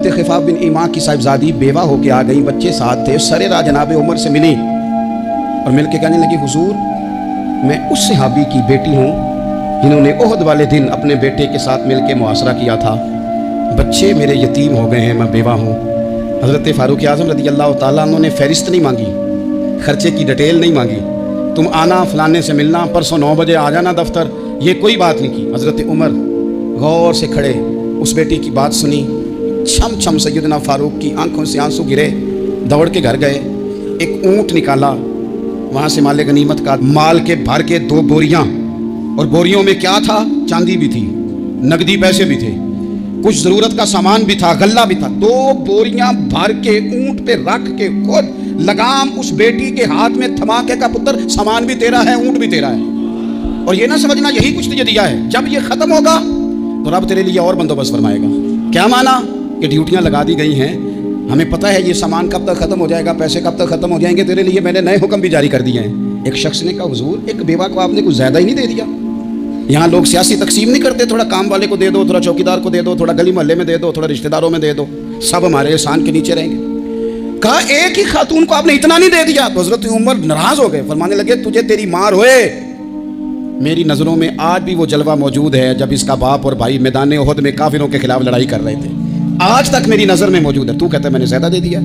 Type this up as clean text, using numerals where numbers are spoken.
खिफाफ बिन ईमा की साहिबजादी बेवा होके आ गई, बच्चे साथ थे। सरे राह जनाब उमर से मिली और मिल के कहने लगी, हुजूर मैं उस सहाबी की बेटी हूँ जिन्होंने ओहद वाले दिन अपने बेटे के साथ मिल के मुआसरा किया था। बच्चे मेरे यतीम हो गए हैं, मैं बेवा हूँ। हज़रत फ़ारूक आज़म रज़ी अल्लाह तआला अन्हु ने फ़हरिस्त नहीं मांगी, खर्चे की डिटेल नहीं मांगी, तुम आना फ़लाने से मिलना, परसों 9 बजे आ जाना दफ्तर, ये कोई बात नहीं की। हज़रत उमर गौर से खड़े, उस बेटी की बात सुनी। छम छम सैयदना फ़ारूक की आंखों से आंसू गिरे, दौड़ के घर गए, एक ऊँट निकाला, वहाँ से माले गनीमत का माल के भर के 2 बोरियाँ, और बोरियों में क्या था? चांदी भी थी, नकदी पैसे भी थे, कुछ ज़रूरत का सामान भी था, गल्ला भी था। 2 बोरियाँ भर के ऊँट पे रख के खुद लगाम उस बेटी के हाथ में थमा के का पुत्र सामान भी तेरा है, ऊँट भी तेरा है, और ये ना समझना यही कुछ तुझे दिया है, जब ये ख़त्म होगा तो रब तेरे लिए और बंदोबस्त फरमाएगा। क्या माना कि ड्यूटियाँ लगा दी गई हैं, हमें पता है ये सामान कब तक ख़त्म हो जाएगा, पैसे कब तक ख़त्म हो जाएंगे, तेरे लिए मैंने नए हुक्म भी जारी कर दिए हैं। एक शख्स ने कहा, हुजूर एक बेवा को आपने कुछ ज़्यादा ही नहीं दे दिया? यहाँ लोग सियासी तकसीम नहीं करते, थोड़ा काम वाले को दे दो, थोड़ा चौकीदार को दे दो, थोड़ा गली मोहल्ले में दे दो, थोड़ा रिश्तेदारों में दे दो, सब हमारे एहसान के नीचे रहेंगे। कहा एक ही खातून को आपने इतना नहीं दे दिया? तो हज़रत उमर नाराज़ हो गए, फरमाने लगे, तुझे तेरी मार होए, मेरी नज़रों में आज भी वो जलवा मौजूद है जब इसका बाप और भाई मैदान ओहद में काफिरों के खिलाफ लड़ाई कर रहे थे, आज तक मेरी नज़र में मौजूद है। तू कहता है मैंने ज़्यादा दे दिया?